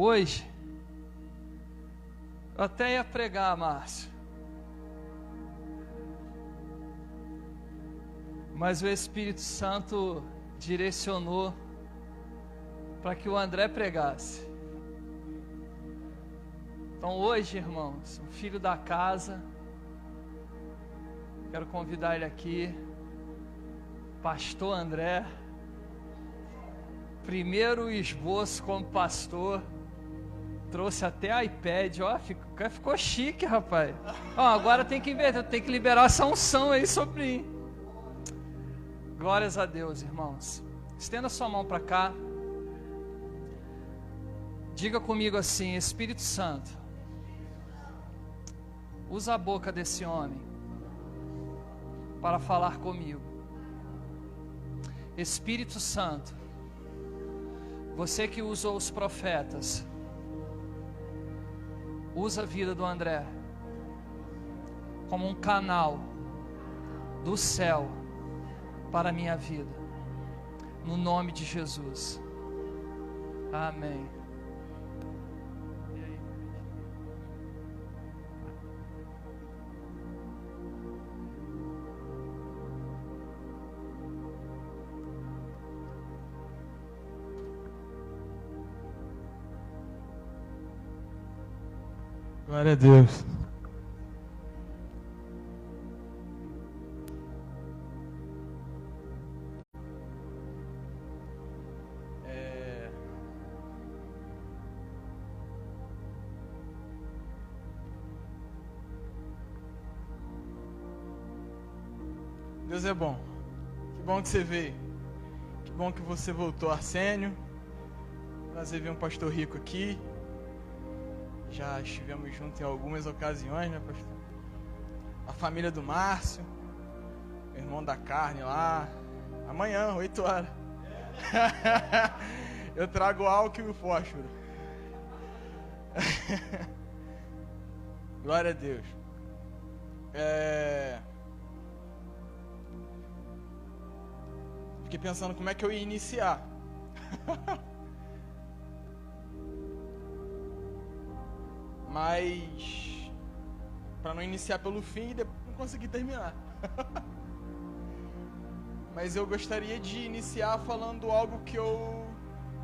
Hoje, eu até ia pregar, Márcio, mas o Espírito Santo direcionou para que o André pregasse. Então hoje, irmãos, o filho da casa, quero convidar ele aqui, pastor André, primeiro esboço como pastor, trouxe até iPad, ó, ficou chique, rapaz. Ó, agora tem que inverter, tem que liberar essa unção aí sobre mim. Glórias a Deus, irmãos. Estenda sua mão para cá. Diga comigo assim: Espírito Santo, usa a boca desse homem para falar comigo. Espírito Santo, você que usou os profetas, usa a vida do André como um canal do céu para a minha vida, no nome de Jesus. Amém. Glória a Deus. Deus é bom. Que bom que você veio. Que bom que você voltou, Arsênio. Prazer ver um pastor rico aqui. Já estivemos juntos em algumas ocasiões, né, pastor? A família do Márcio, o irmão da carne lá. Amanhã, 8 horas. Eu trago álcool e o fósforo. Glória a Deus. Fiquei pensando como é que eu ia iniciar. Mas para não iniciar pelo fim e depois não conseguir terminar. Mas eu gostaria de iniciar falando algo que eu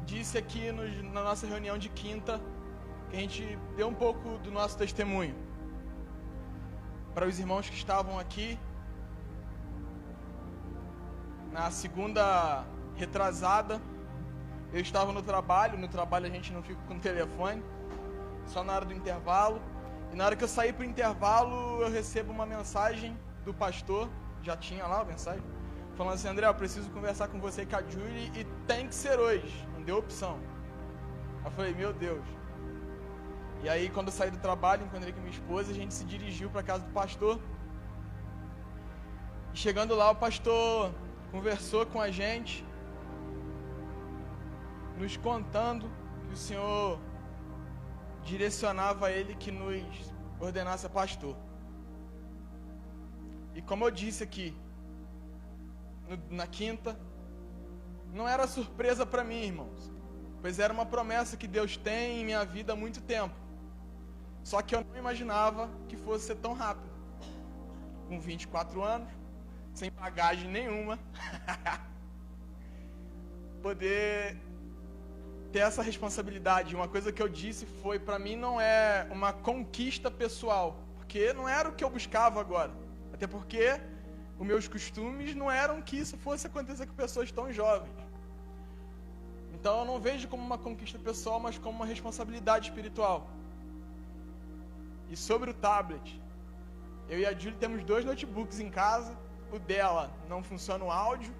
disse aqui na nossa reunião de quinta, que a gente deu um pouco do nosso testemunho para os irmãos que estavam aqui. Na segunda retrasada, eu estava no trabalho a gente não fica com o telefone, só na hora do intervalo. E na hora que eu saí para o intervalo, eu recebo uma mensagem do pastor, já tinha lá a mensagem, falando assim: André, eu preciso conversar com você e com a Julie e tem que ser hoje, não deu opção. Eu falei, meu Deus. E aí quando eu saí do trabalho, encontrei com minha esposa, a gente se dirigiu para a casa do pastor. E chegando lá, o pastor conversou com a gente, nos contando que o Senhor direcionava ele que nos ordenasse a pastor. E como eu disse aqui na quinta, não era surpresa para mim, irmãos, pois era uma promessa que Deus tem em minha vida há muito tempo. Só que eu não imaginava que fosse ser tão rápido. Com 24 anos, sem bagagem nenhuma, poder ter essa responsabilidade. Uma coisa que eu disse foi, para mim não é uma conquista pessoal, porque não era o que eu buscava agora, até porque os meus costumes não eram que isso fosse acontecer com pessoas tão jovens. Então eu não vejo como uma conquista pessoal, mas como uma responsabilidade espiritual. E sobre o tablet, eu e a Julie temos 2 notebooks em casa. O dela não funciona o áudio,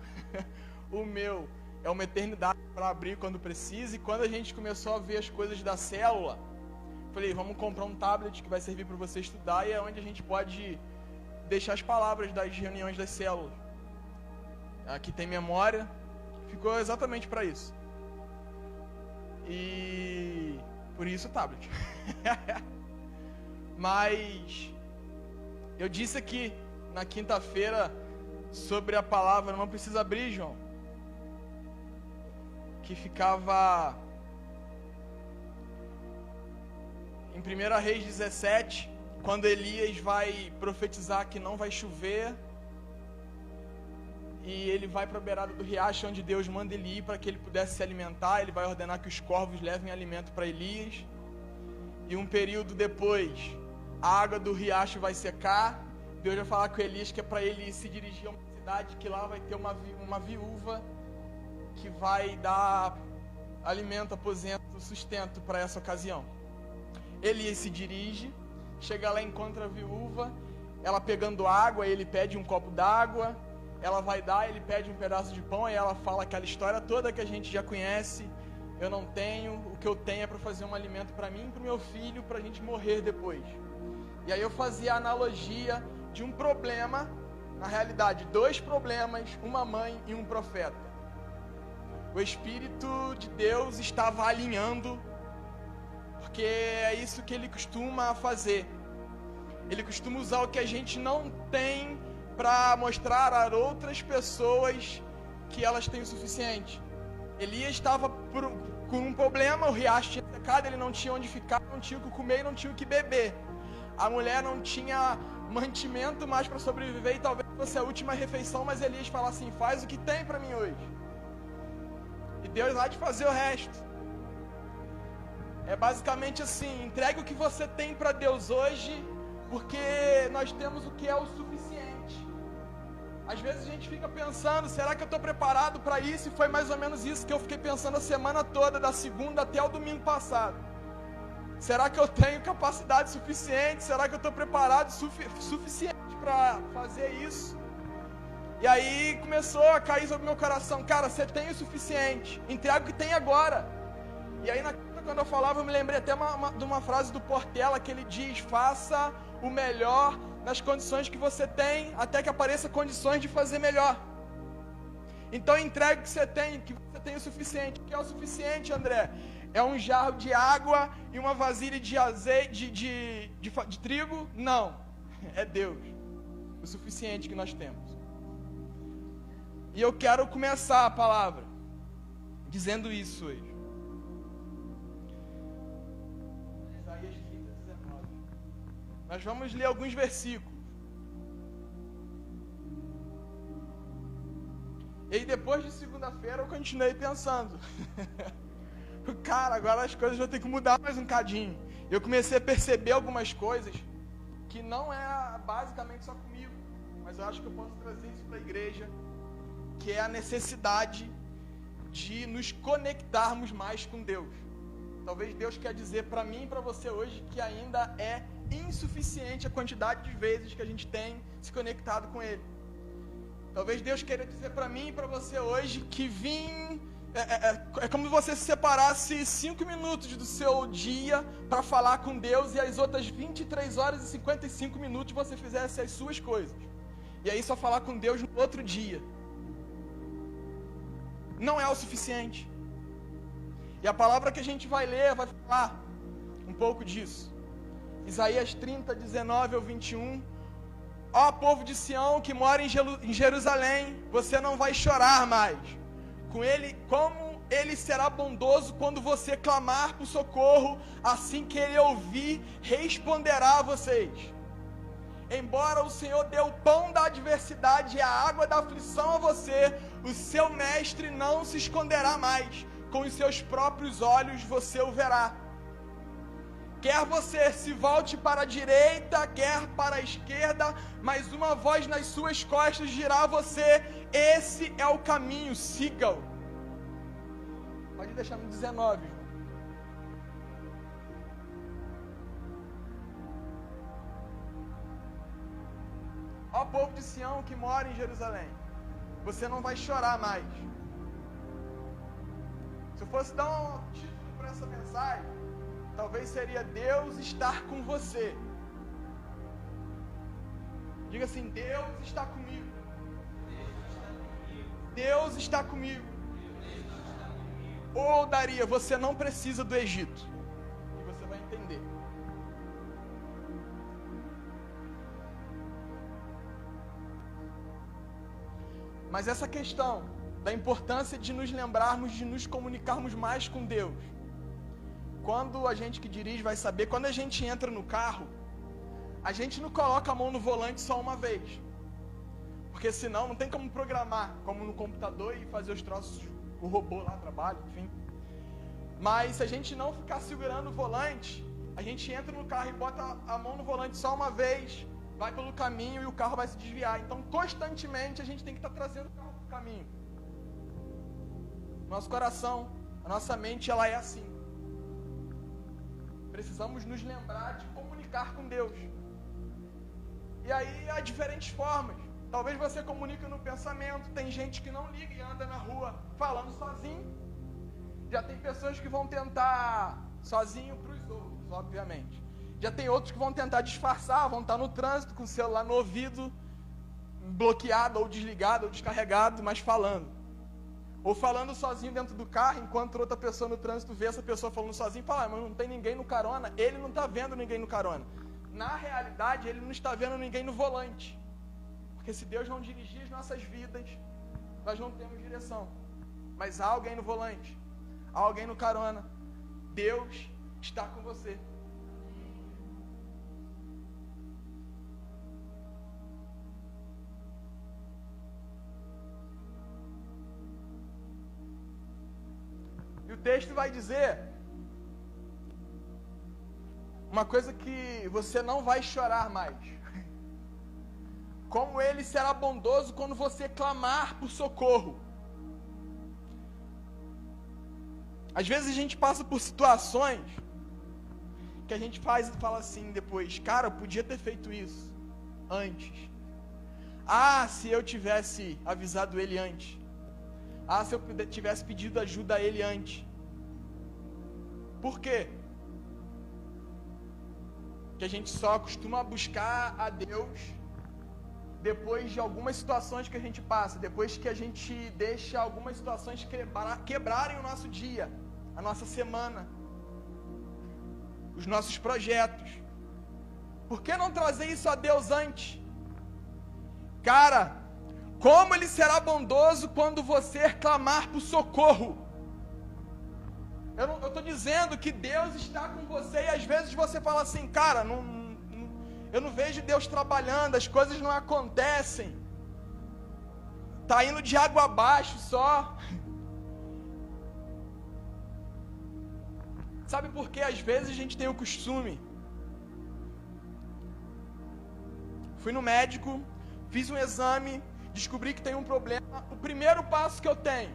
o meu é uma eternidade para abrir quando precisa. E quando a gente começou a ver as coisas da célula, falei, vamos comprar um tablet que vai servir para você estudar, e é onde a gente pode deixar as palavras das reuniões das células. Aqui tem memória, ficou exatamente para isso. E por isso o tablet. Mas eu disse aqui na quinta-feira sobre a palavra não precisa abrir, João, que ficava em 1 Reis 17, quando Elias vai profetizar que não vai chover, e ele vai para a beirada do riacho onde Deus manda ele ir para que ele pudesse se alimentar. Ele vai ordenar que os corvos levem alimento para Elias. E um período depois, a água do riacho vai secar. Deus vai falar com Elias que é para ele se dirigir a uma cidade, que lá vai ter uma viúva que vai dar alimento, aposento, sustento para essa ocasião. Elias se dirige, chega lá, encontra a viúva, ela pegando água, ele pede um copo d'água. Ela vai dar, ele pede um pedaço de pão, e ela fala aquela história toda que a gente já conhece. Eu não tenho, o que eu tenho é para fazer um alimento para mim e para o meu filho, para a gente morrer depois. E aí eu fazia a analogia de um problema, na realidade, 2 problemas, uma mãe e um profeta. O Espírito de Deus estava alinhando, porque é isso que ele costuma fazer. Ele costuma usar o que a gente não tem para mostrar a outras pessoas que elas têm o suficiente. Elias estava com um problema, o riacho tinha secado, ele não tinha onde ficar, não tinha o que comer e não tinha o que beber. A mulher não tinha mantimento mais para sobreviver e talvez fosse a última refeição, mas Elias fala assim: faz o que tem para mim hoje. E Deus há de fazer o resto. É basicamente assim: entregue o que você tem para Deus hoje, porque nós temos o que é o suficiente. Às vezes a gente fica pensando, será que eu estou preparado para isso? E foi mais ou menos isso que eu fiquei pensando a semana toda, da segunda até o domingo passado. Será que eu tenho capacidade suficiente? Será que eu estou preparado suficiente para fazer isso? E aí começou a cair sobre o meu coração: cara, você tem o suficiente, entrega o que tem agora. E aí quando eu falava, eu me lembrei até de uma frase do Portela, que ele diz: faça o melhor nas condições que você tem, até que apareça condições de fazer melhor. Então entregue o que você tem o suficiente. O que é o suficiente, André? É um jarro de água e uma vasilha de azeite, de trigo? Não, é Deus, o suficiente que nós temos. E eu quero começar a palavra dizendo isso hoje. Nós vamos ler alguns versículos. E aí depois de segunda-feira eu continuei pensando. Cara, agora as coisas vão ter que mudar mais um cadinho. Eu comecei a perceber algumas coisas que não é basicamente só comigo, mas eu acho que eu posso trazer isso para a igreja, que é a necessidade de nos conectarmos mais com Deus. Talvez Deus quer dizer para mim e para você hoje que ainda é insuficiente a quantidade de vezes que a gente tem se conectado com Ele. Talvez Deus queira dizer para mim e para você hoje que é como se você se separasse 5 minutos do seu dia para falar com Deus, e as outras 23 horas e 55 minutos você fizesse as suas coisas. E aí só falar com Deus no outro dia. Não é o suficiente. E a palavra que a gente vai ler vai falar um pouco disso. Isaías 30, 19 ao 21. Ó povo de Sião que mora em Jerusalém, você não vai chorar mais. Como ele será bondoso quando você clamar por socorro, assim que ele ouvir, responderá a vocês. Embora o Senhor dê o pão da adversidade e a água da aflição a você, o seu mestre não se esconderá mais. Com os seus próprios olhos você o verá. Quer você se volte para a direita, quer para a esquerda, mas uma voz nas suas costas dirá a você: esse é o caminho, siga-o. Pode deixar no 19. Ó povo de Sião que mora em Jerusalém, você não vai chorar mais. Se eu fosse dar um título para essa mensagem, talvez seria Deus estar com você. Diga assim: Deus está comigo. Deus está comigo. Ou Daria, você não precisa do Egito. E você vai entender. Mas essa questão da importância de nos lembrarmos, de nos comunicarmos mais com Deus, quando a gente que dirige vai saber, quando a gente entra no carro, a gente não coloca a mão no volante só uma vez. Porque senão não tem como programar, como no computador e fazer os troços, o robô lá trabalha, enfim. Mas se a gente não ficar segurando o volante, a gente entra no carro e bota a mão no volante só uma vez, vai pelo caminho e o carro vai se desviar. Então, constantemente, a gente tem que estar trazendo o carro para o caminho. Nosso coração, a nossa mente, ela é assim. Precisamos nos lembrar de comunicar com Deus. E aí, há diferentes formas. Talvez você comunique no pensamento. Tem gente que não liga e anda na rua falando sozinho. Já tem pessoas que vão tentar sozinho para os outros, obviamente. Já tem outros que vão tentar disfarçar, vão estar no trânsito com o celular no ouvido, bloqueado ou desligado ou descarregado, mas falando. Ou falando sozinho dentro do carro, enquanto outra pessoa no trânsito vê essa pessoa falando sozinho e fala, mas não tem ninguém no carona. Ele não está vendo ninguém no carona. Na realidade, ele não está vendo ninguém no volante. Porque se Deus não dirigir as nossas vidas, nós não temos direção. Mas há alguém no volante, há alguém no carona. Deus está com você. E o texto vai dizer uma coisa que você não vai chorar mais. Como ele será bondoso quando você clamar por socorro. Às vezes a gente passa por situações que a gente fala assim depois, cara, eu podia ter feito isso antes. Ah, se eu tivesse avisado ele antes. Ah, se eu tivesse pedido ajuda a ele antes. Por quê? Que a gente só costuma buscar a Deus depois de algumas situações que a gente passa, depois que a gente deixa algumas situações quebrarem o nosso dia, a nossa semana, os nossos projetos. Por que não trazer isso a Deus antes? Cara, como Ele será bondoso quando você clamar por socorro. Eu estou dizendo que Deus está com você e às vezes você fala assim, cara, eu não vejo Deus trabalhando, as coisas não acontecem. Está indo de água abaixo só. Sabe por que às vezes a gente tem o costume? Fui no médico, fiz um exame, descobri que tem um problema. O primeiro passo que eu tenho,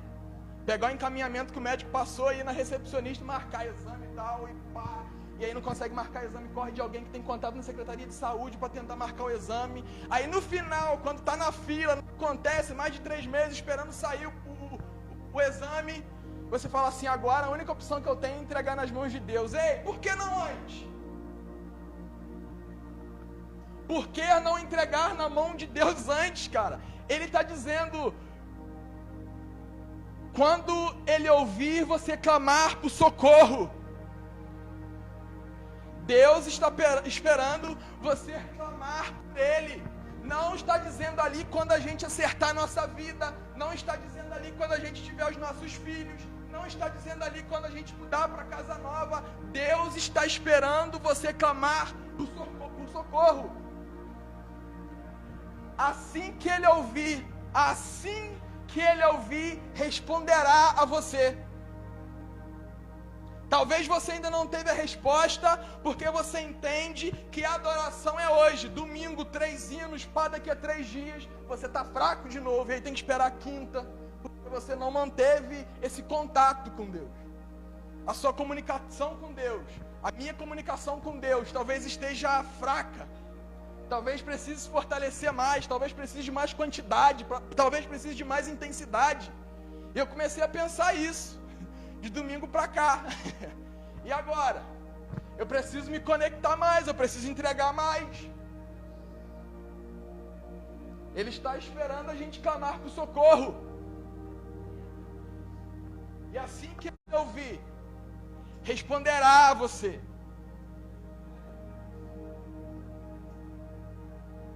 pegar o encaminhamento que o médico passou e ir na recepcionista marcar exame e tal, e pá. E aí não consegue marcar exame, corre de alguém que tem contato na Secretaria de Saúde para tentar marcar o exame. Aí no final, quando está na fila, não acontece, mais de 3 meses esperando sair o exame, você fala assim, agora a única opção que eu tenho é entregar nas mãos de Deus. Ei, por que não antes? Por que não entregar na mão de Deus antes, cara? Ele está dizendo, quando Ele ouvir você clamar por socorro, Deus está esperando você clamar por Ele. Não está dizendo ali quando a gente acertar a nossa vida, não está dizendo ali quando a gente tiver os nossos filhos, não está dizendo ali quando a gente mudar para casa nova. Deus está esperando você clamar por socorro. Assim que Ele ouvir, responderá a você. Talvez você ainda não teve a resposta, porque você entende que a adoração é hoje, domingo, 3 hinos, pá, daqui a 3 dias, você está fraco de novo, e aí tem que esperar a quinta, porque você não manteve esse contato com Deus. A sua comunicação com Deus, a minha comunicação com Deus, talvez esteja fraca, talvez precise se fortalecer mais, talvez precise de mais quantidade, talvez precise de mais intensidade. E eu comecei a pensar isso, de domingo para cá. E agora? Eu preciso me conectar mais, eu preciso entregar mais. Ele está esperando a gente clamar por socorro. E assim que Ele ouvir, responderá a você.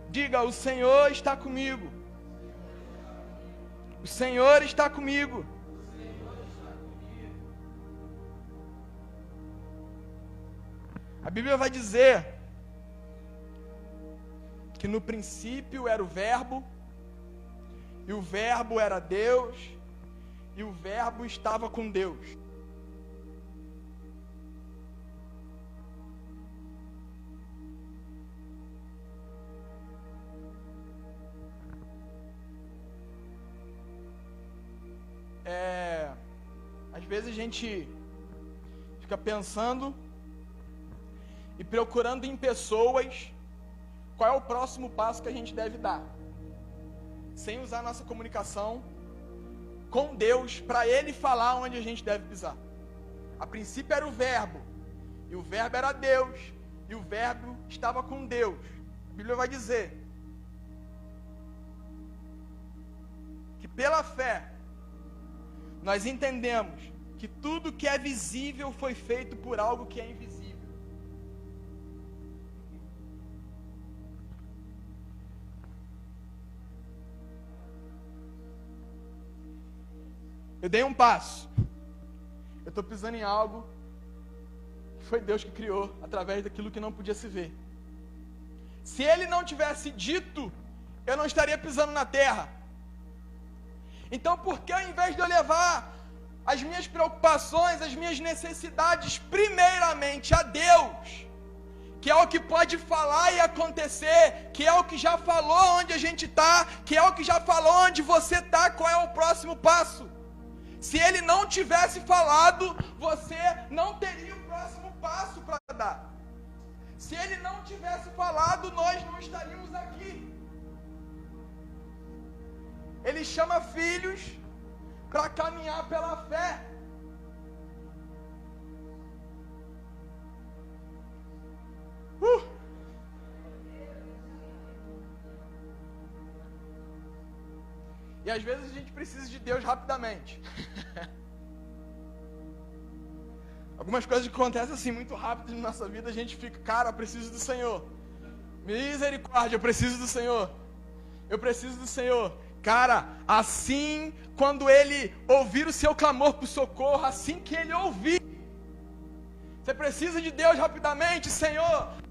Diga, o Senhor está comigo. O Senhor está comigo. A Bíblia vai dizer que no princípio era o Verbo, e o Verbo era Deus, e o Verbo estava com Deus. Às vezes a gente fica pensando e procurando em pessoas qual é o próximo passo que a gente deve dar, sem usar a nossa comunicação com Deus para Ele falar onde a gente deve pisar. A princípio era o Verbo, e o Verbo era Deus, e o Verbo estava com Deus. A Bíblia vai dizer que pela fé nós entendemos que tudo que é visível foi feito por algo que é invisível. Eu dei um passo. Eu estou pisando em algo que foi Deus que criou através daquilo que não podia se ver. Se Ele não tivesse dito, eu não estaria pisando na terra. Então, por que ao invés de eu levar as minhas preocupações, as minhas necessidades, primeiramente a Deus, que é o que pode falar e acontecer, que é o que já falou onde a gente está, que é o que já falou onde você está, qual é o próximo passo? Se Ele não tivesse falado, você não teria o próximo passo para dar. Se Ele não tivesse falado, nós não estaríamos aqui. Ele chama filhos para caminhar pela fé. E às vezes a gente precisa de Deus rapidamente. Algumas coisas que acontecem assim muito rápido na nossa vida, a gente fica, cara, eu preciso do Senhor. Misericórdia, eu preciso do Senhor. Eu preciso do Senhor. Cara, assim, quando Ele ouvir o seu clamor por socorro, assim que Ele ouvir, você precisa de Deus rapidamente, Senhor.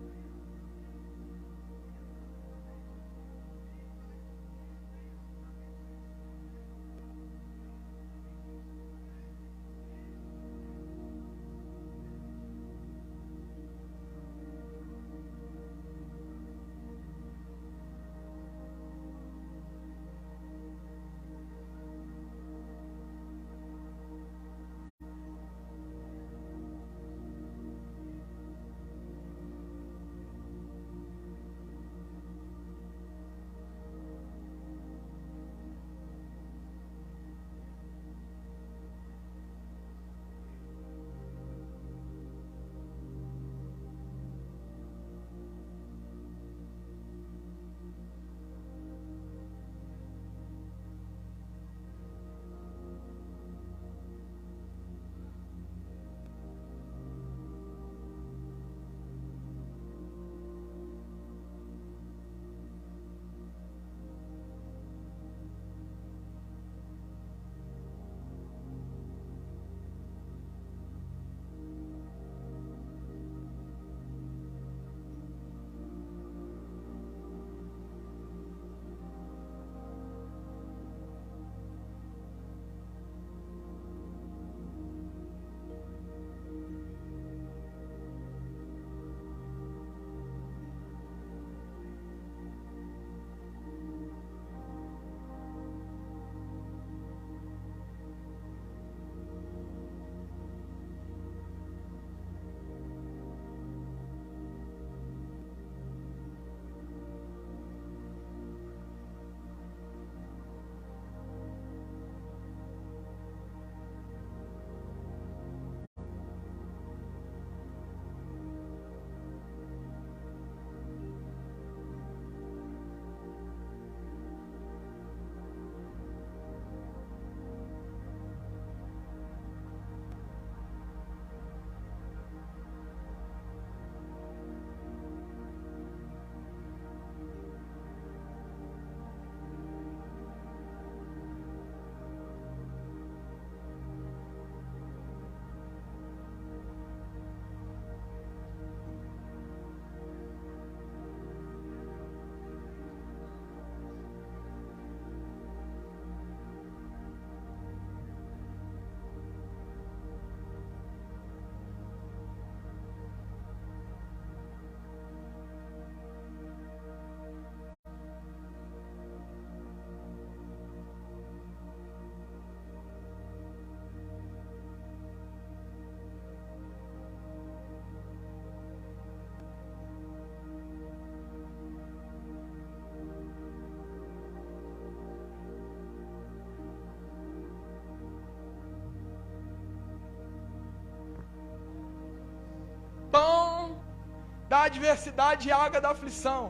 da adversidade e a água da aflição.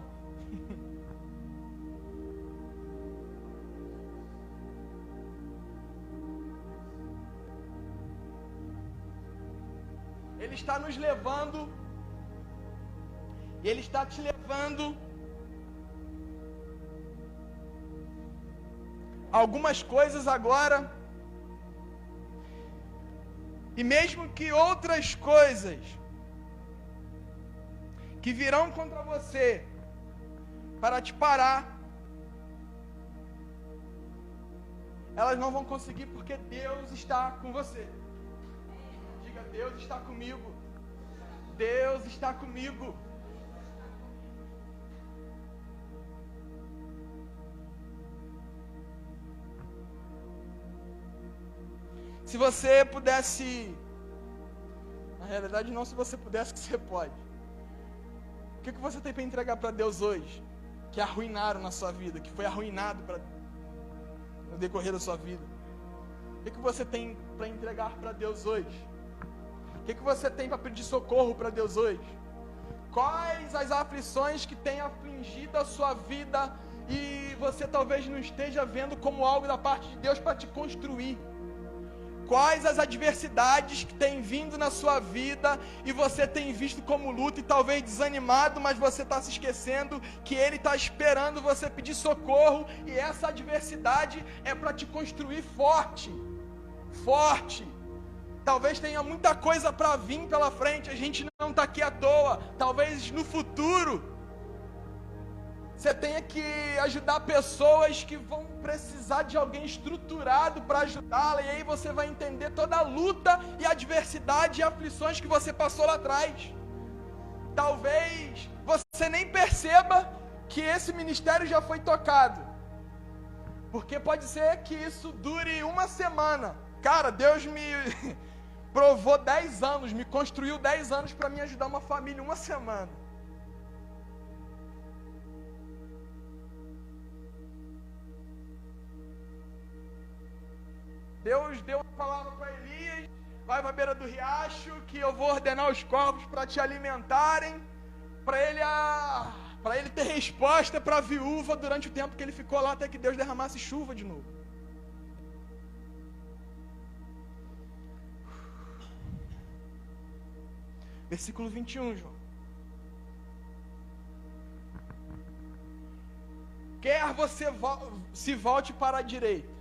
Ele está nos levando, e Ele está te levando algumas coisas agora, e mesmo que outras coisas que virão contra você para te parar, elas não vão conseguir, porque Deus está com você. Diga: Deus está comigo. Deus está comigo. Se você pudesse, na realidade não se você pudesse, que você pode. O que você tem para entregar para Deus hoje, que arruinaram na sua vida, que foi arruinado no decorrer da sua vida? O que você tem para entregar para Deus hoje? O que você tem para pedir socorro para Deus hoje? Quais as aflições que têm afligido a sua vida e você talvez não esteja vendo como algo da parte de Deus para te construir? Quais as adversidades que têm vindo na sua vida e você tem visto como luta e talvez desanimado, mas você está se esquecendo que Ele está esperando você pedir socorro, e essa adversidade é para te construir forte, forte. Talvez tenha muita coisa para vir pela frente, a gente não está aqui à toa. Talvez no futuro você tenha que ajudar pessoas que vão precisar de alguém estruturado para ajudá-la, e aí você vai entender toda a luta e adversidade e aflições que você passou lá atrás. Talvez você nem perceba que esse ministério já foi tocado, porque pode ser que isso dure uma semana. Cara, Deus me provou 10 anos, me construiu 10 anos para me ajudar uma família uma semana. Deus deu uma palavra para Elias: vai para a beira do riacho, que eu vou ordenar os corvos para te alimentarem, para ele ter resposta para a viúva durante o tempo que ele ficou lá, até que Deus derramasse chuva de novo. Versículo 21, João. Quer você se volte para a direita,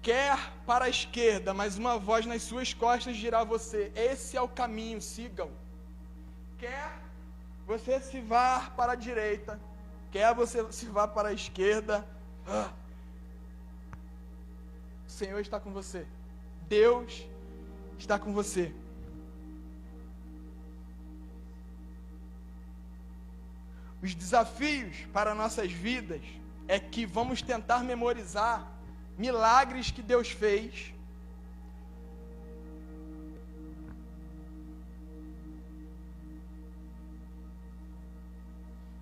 quer para a esquerda, mas uma voz nas suas costas dirá a você: esse é o caminho, sigam. Quer você se vá para a direita, quer você se vá para a esquerda, o Senhor está com você. Deus está com você. Os desafios para nossas vidas é que vamos tentar memorizar milagres que Deus fez,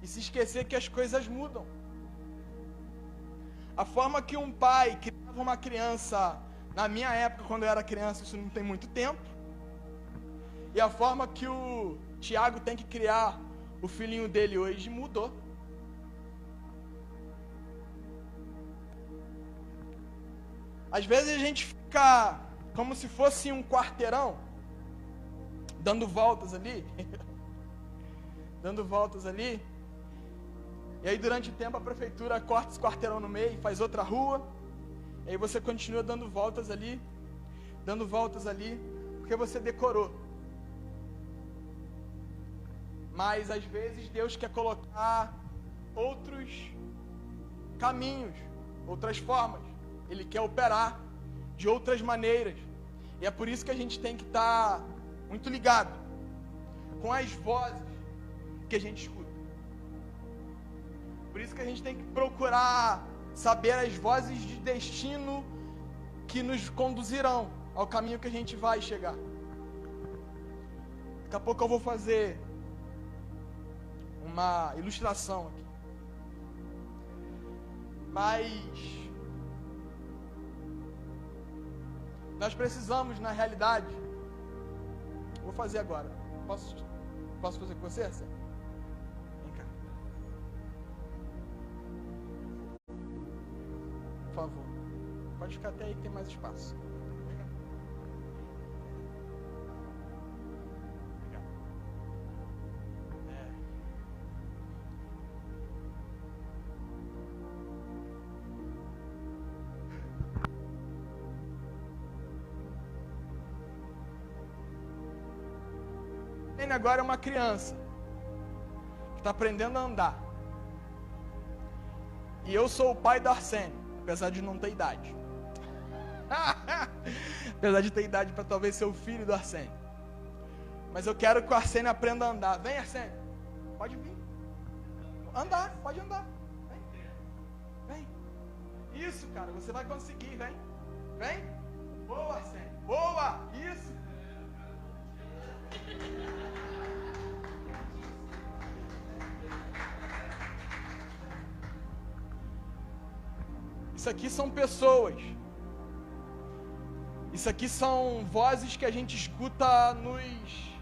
e se esquecer que as coisas mudam. A forma que um pai criava uma criança, na minha época, quando eu era criança, isso não tem muito tempo, e a forma que o Tiago tem que criar o filhinho dele hoje mudou. Às vezes a gente fica como se fosse um quarteirão, dando voltas ali, e aí durante o tempo a prefeitura corta esse quarteirão no meio, faz outra rua, e aí você continua dando voltas ali, porque você decorou. Mas às vezes Deus quer colocar outros caminhos, outras formas. Ele quer operar de outras maneiras. E é por isso que a gente tem que estar muito ligado com as vozes que a gente escuta. Por isso que a gente tem que procurar saber as vozes de destino que nos conduzirão ao caminho que a gente vai chegar. Daqui a pouco eu vou fazer uma ilustração aqui. Mas nós precisamos, na realidade, vou fazer agora. Posso? Posso fazer com você, Arsênio? Vem cá. Por favor. Pode ficar até aí que tem mais espaço. Vem cá. Obrigado. Ele agora é uma criança que está aprendendo a andar. E eu sou o pai do Arsênio, apesar de não ter idade. Apesar de ter idade para talvez ser o filho do Arsênio. Mas eu quero que o Arsênio aprenda a andar. Vem, Arsênio. Pode vir. Andar, pode andar. Vem. Vem. Isso, cara, você vai conseguir, vem. Vem. Boa, Arsênio. Boa. Isso. Isso aqui são pessoas. Isso aqui são vozes que a gente escuta nos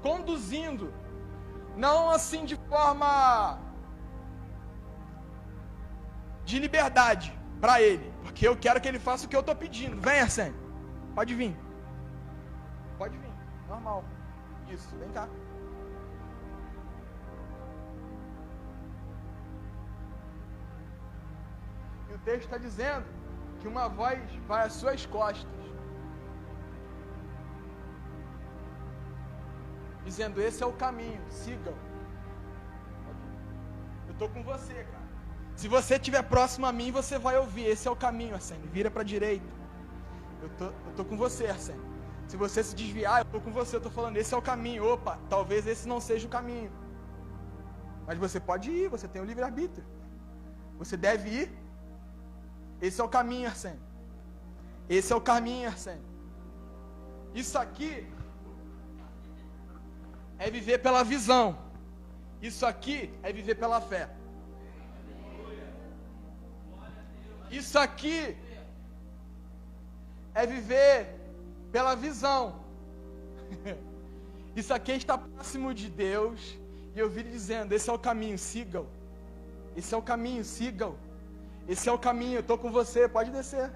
conduzindo. Não assim de forma de liberdade para ele. Porque eu quero que ele faça o que eu estou pedindo. Vem, Arsênio. Pode vir. Pode vir. Normal. Isso. Vem cá. E o texto está dizendo que uma voz vai às suas costas, dizendo: esse é o caminho, sigam. Eu estou com você, cara. Se você estiver próximo a mim, você vai ouvir: esse é o caminho, Arsênio, vira para a direita. Eu tô com você, Arsênio. Se você se desviar, eu estou com você, eu estou falando: esse é o caminho. Opa, talvez esse não seja o caminho, mas você pode ir, você tem o livre-arbítrio, você deve ir. Esse é o caminho, Arsênio. Esse é o caminho, Arsênio. Isso aqui é viver pela visão. Isso aqui é viver pela fé. Isso aqui é viver pela visão. Isso aqui é estar próximo de Deus e ouvir ele dizendo: esse é o caminho, sigam. Esse é o caminho, sigam. Esse é o caminho, eu estou com você, pode descer.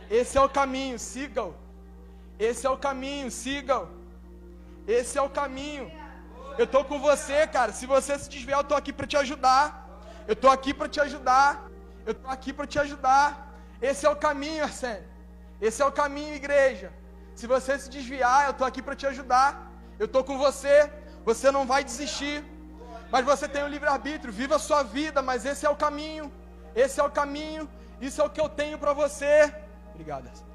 Esse é o caminho, sigam. Esse é o caminho, sigam. Esse é o caminho. Eu estou com você, cara. Se você se desviar, eu estou aqui para te ajudar. Eu estou aqui para te ajudar. Eu estou aqui para te ajudar. Esse é o caminho, Arsênio. Esse é o caminho, igreja. Se você se desviar, eu estou aqui para te ajudar. Eu estou com você. Você não vai desistir. Mas você tem o livre-arbítrio. Viva a sua vida, mas esse é o caminho. Esse é o caminho. Isso é o que eu tenho para você. Obrigado, Arsênio.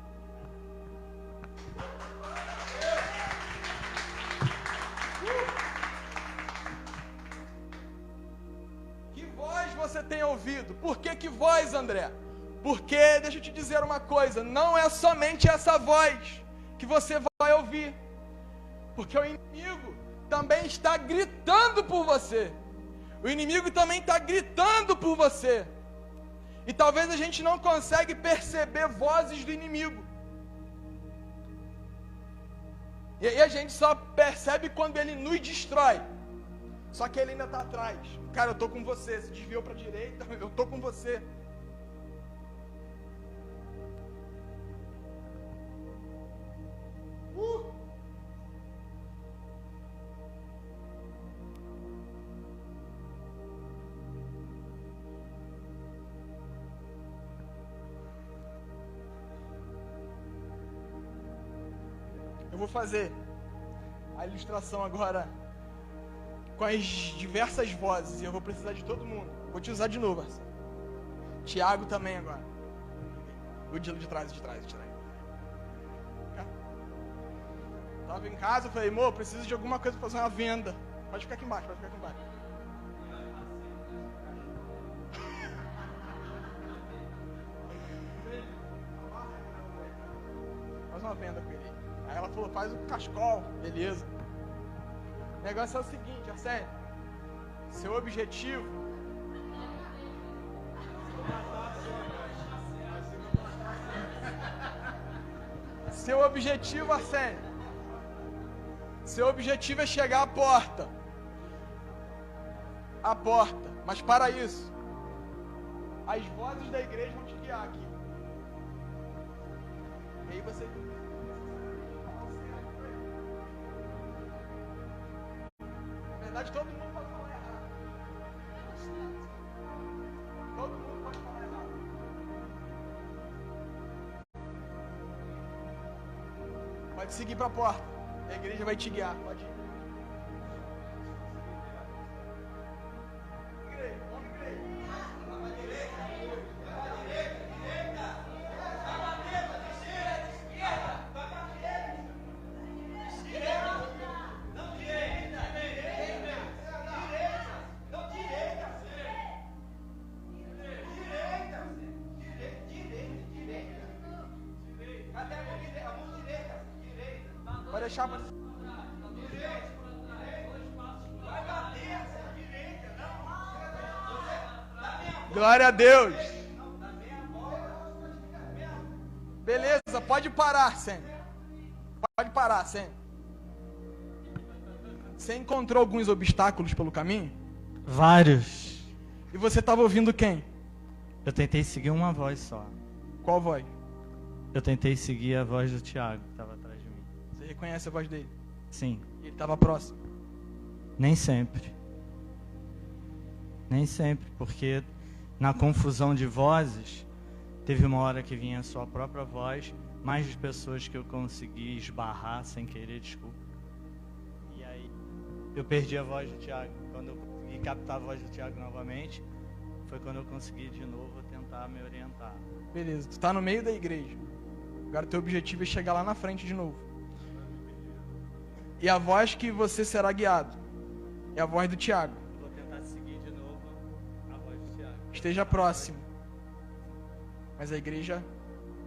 Que voz você tem ouvido? Por que voz, André? Porque, deixa eu te dizer uma coisa, não é somente essa voz que você vai ouvir. Porque o inimigo também está gritando por você. O inimigo também está gritando por você. E talvez a gente não consegue perceber vozes do inimigo. E aí a gente só percebe quando ele nos destrói. Só que ele ainda está atrás. Cara, eu estou com você. Se desviou para a direita, eu estou com você. Eu vou fazer a ilustração agora com as diversas vozes e eu vou precisar de todo mundo. Vou te usar de novo, Arsênio. Tiago também agora. O de trás. Estava em casa, eu falei: amor, preciso de alguma coisa para fazer uma venda. Pode ficar aqui embaixo, Faz uma venda com ele. Aí ela falou: faz o cascol, beleza. O negócio é o seguinte, Arsênio. Seu objetivo Arsênio, Seu objetivo é chegar à porta. A porta. Mas para isso, as vozes da igreja vão te guiar aqui. E aí você... Na verdade, todo mundo pode falar errado. Todo mundo pode falar errado. Pode seguir para a porta. A igreja vai te guiar. Pode ir. Pode deixar para... Glória a Deus. Beleza, pode parar, Sam. Pode parar, Sam. Você encontrou alguns obstáculos pelo caminho? Vários. E você estava ouvindo quem? Eu tentei seguir uma voz só. Qual voz? Eu tentei seguir a voz do Tiago, que estava atrás de mim. Você reconhece a voz dele? Sim. Ele estava próximo? Nem sempre. Nem sempre, porque na confusão de vozes, teve uma hora que vinha a sua própria voz, mais de pessoas que eu consegui esbarrar sem querer, desculpa. E aí eu perdi a voz do Tiago. Quando eu consegui captar a voz do Tiago novamente, foi quando eu consegui de novo tentar me orientar. Beleza, tu está no meio da igreja. Agora teu objetivo é chegar lá na frente de novo. E a voz que você será guiado é a voz do Tiago. Vou tentar seguir de novo a voz do Tiago. Esteja próximo. Mas a igreja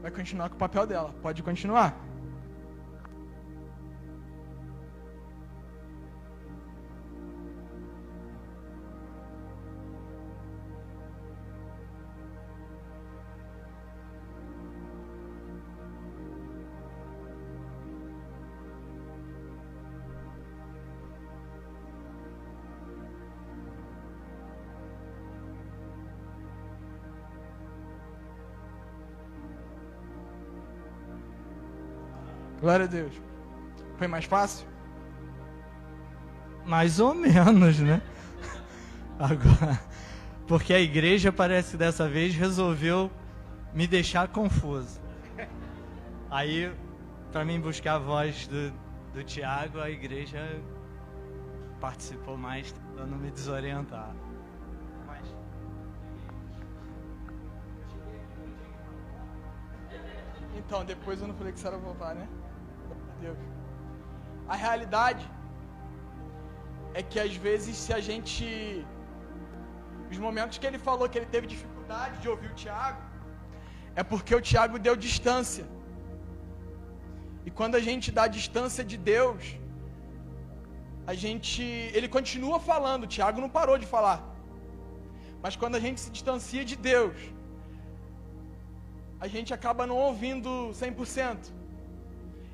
vai continuar com o papel dela. Pode continuar. Glória a Deus. Foi mais fácil? Mais ou menos, né? Agora, porque a igreja parece que dessa vez resolveu me deixar confuso. Aí, para mim buscar a voz do Tiago, a igreja participou mais, tentando me desorientar. Mas... Então, depois eu não falei que você era voltar, né? Deus. A realidade é que às vezes se a gente... Os momentos que ele falou que ele teve dificuldade de ouvir o Tiago, é porque o Tiago deu distância. E quando a gente dá distância de Deus, ele continua falando, o Tiago não parou de falar. Mas quando a gente se distancia de Deus, a gente acaba não ouvindo 100%.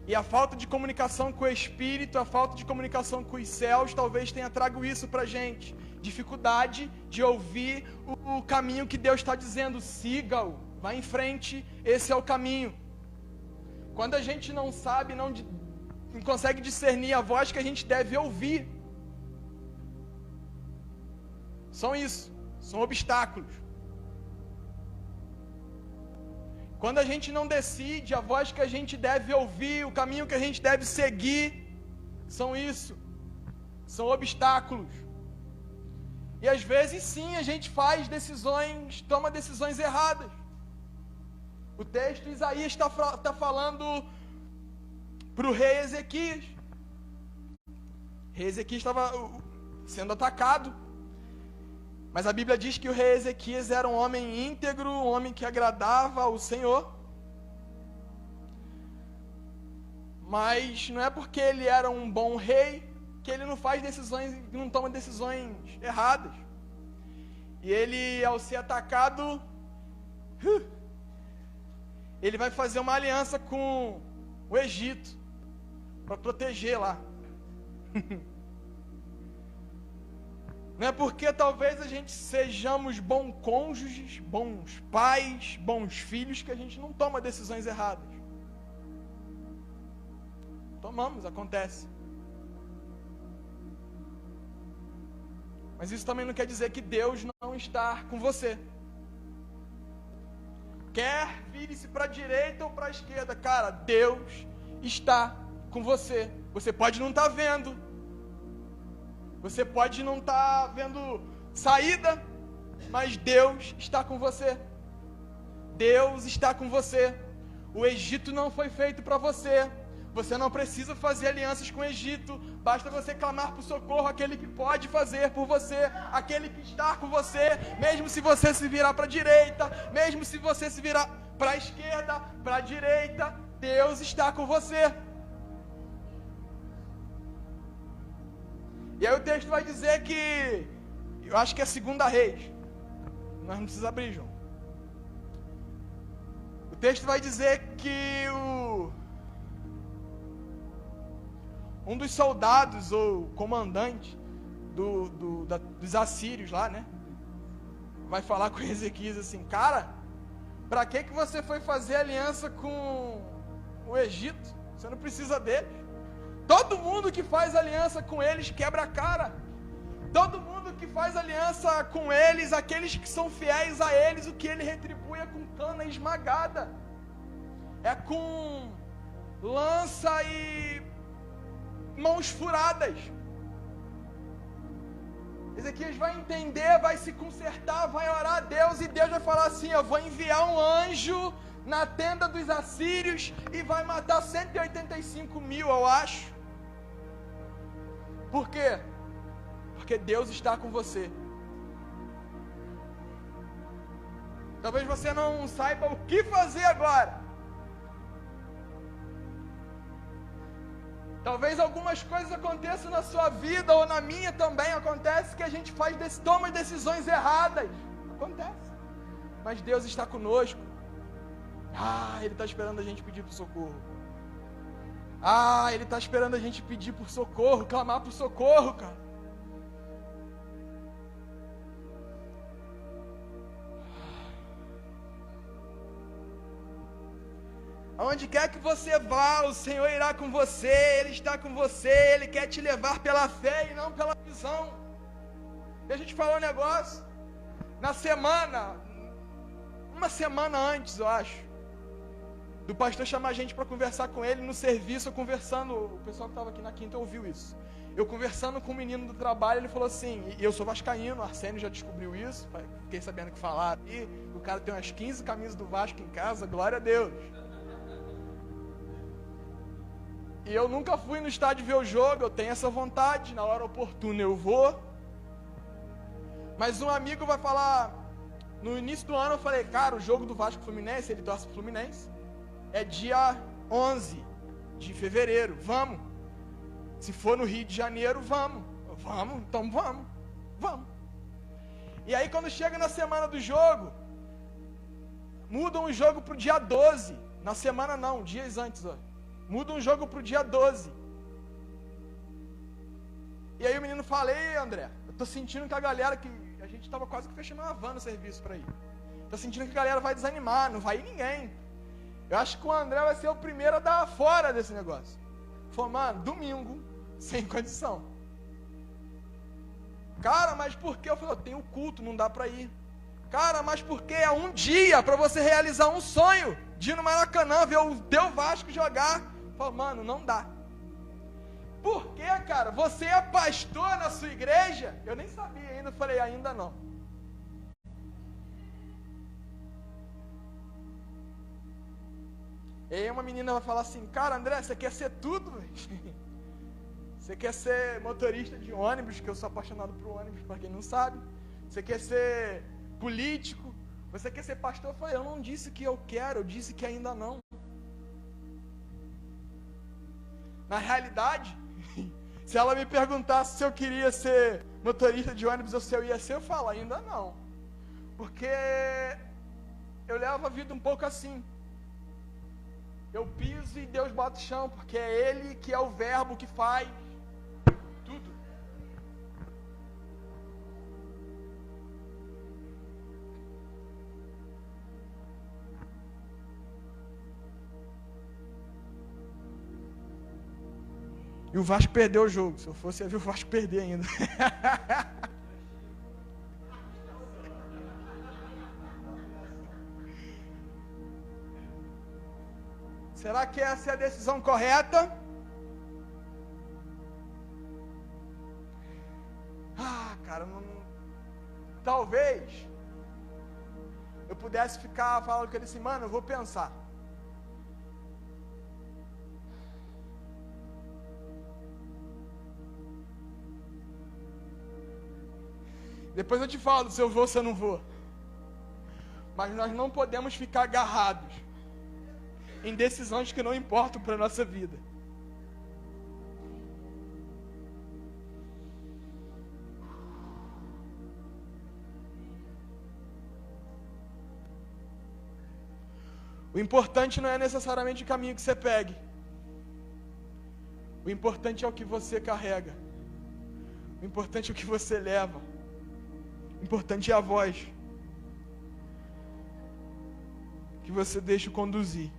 E a falta de comunicação com o Espírito, a falta de comunicação com os céus, talvez tenha trago isso pra gente. Dificuldade de ouvir o caminho que Deus está dizendo. Siga-o, vá em frente, esse é o caminho. Quando a gente não sabe, não consegue discernir a voz que a gente deve ouvir. São isso, são obstáculos. Quando a gente não decide a voz que a gente deve ouvir, o caminho que a gente deve seguir, são isso, são obstáculos. E às vezes sim, a gente faz decisões, toma decisões erradas. O texto de Isaías está falando para o rei Ezequias. O rei Ezequias estava sendo atacado. Mas a Bíblia diz que o rei Ezequias era um homem íntegro, um homem que agradava ao Senhor. Mas não é porque ele era um bom rei que ele não faz decisões, não toma decisões erradas. E ele, ao ser atacado, ele vai fazer uma aliança com o Egito para proteger lá. Não é porque talvez a gente sejamos bons cônjuges, bons pais, bons filhos, que a gente não toma decisões erradas. Tomamos, acontece. Mas isso também não quer dizer que Deus não está com você. Quer vire-se para a direita ou para a esquerda, cara, Deus está com você. Você pode não estar vendo. Você pode não estar vendo saída, mas Deus está com você. Deus está com você. O Egito não foi feito para você. Você não precisa fazer alianças com o Egito. Basta você clamar por socorro àquele que pode fazer por você, aquele que está com você, mesmo se você se virar para a direita, mesmo se você se virar para a esquerda, para a direita, Deus está com você. E aí o texto vai dizer que, eu acho que é 2 Reis, nós não precisamos abrir, João. O texto vai dizer que um dos soldados ou comandante dos assírios lá, né, vai falar com Ezequias assim: cara, para que você foi fazer aliança com o Egito? Você não precisa deles. Todo mundo que faz aliança com eles quebra a cara. Todo mundo que faz aliança com eles, aqueles que são fiéis a eles, o que ele retribui é com cana esmagada, é com lança e mãos furadas. Ezequias vai entender, vai se consertar, vai orar a Deus, e Deus vai falar assim: eu vou enviar um anjo na tenda dos assírios e vai matar 185 mil, eu acho. Por quê? Porque Deus está com você. Talvez você não saiba o que fazer agora. Talvez algumas coisas aconteçam na sua vida, ou na minha também acontece, que a gente toma decisões erradas. Acontece. Mas Deus está conosco. Ele está esperando a gente pedir por socorro. Ele está esperando a gente pedir por socorro, clamar por socorro, cara. Aonde quer que você vá, o Senhor irá com você, Ele está com você, Ele quer te levar pela fé e não pela visão. Deixa eu te falar um negócio. Uma semana antes, eu acho, do pastor chamar a gente para conversar com ele no serviço, eu conversando, o pessoal que estava aqui na quinta ouviu isso. Eu conversando com um menino do trabalho, ele falou assim, e eu sou vascaíno, o Arsênio já descobriu isso, fiquei sabendo que falaram, e o cara tem umas 15 camisas do Vasco em casa, glória a Deus. E eu nunca fui no estádio ver o jogo, eu tenho essa vontade, na hora oportuna eu vou. Mas um amigo vai falar, no início do ano eu falei, cara, o jogo do Vasco Fluminense, ele torce pro Fluminense, é dia 11 de fevereiro, vamos. Se for no Rio de Janeiro, vamos, então vamos. E aí quando chega na semana do jogo, mudam o jogo pro dia 12, na semana não, dias antes, ó. Muda um jogo pro dia 12. E aí o menino fala, ei André, eu tô sentindo que a galera, que a gente tava quase que fechando uma van no serviço pra ir. Tô sentindo que a galera vai desanimar, não vai ir ninguém. Eu acho que o André vai ser o primeiro a dar fora desse negócio. Falei, mano, domingo, sem condição. Cara, mas por que? Eu falei, tem o culto, não dá pra ir. Cara, mas por que? É um dia pra você realizar um sonho de ir no Maracanã, ver o teu Vasco jogar. Falei, mano, não dá. Por quê, cara? Você é pastor na sua igreja? Eu nem sabia ainda, falei, ainda não. E aí uma menina vai falar assim, cara, André, você quer ser tudo, velho? Você quer ser motorista de ônibus, que eu sou apaixonado por ônibus, para quem não sabe. Você quer ser político, você quer ser pastor? Eu falei, eu não disse que eu quero, eu disse que ainda não. Na realidade, se ela me perguntasse se eu queria ser motorista de ônibus ou se eu ia ser, eu falo, ainda não. Porque eu levo a vida um pouco assim. Eu piso e Deus bota o chão, porque é Ele que é o verbo que faz. Tudo. E o Vasco perdeu o jogo. Se eu fosse, ia ver o Vasco perder ainda. Será que essa é a decisão correta? Cara, talvez eu pudesse ficar falando com ele assim, mano, eu vou pensar. Depois eu te falo se eu vou ou se eu não vou. Mas nós não podemos ficar agarrados em decisões que não importam para a nossa vida. O importante não é necessariamente o caminho que você pegue. O importante é o que você carrega. O importante é o que você leva. O importante é a voz que você deixa conduzir.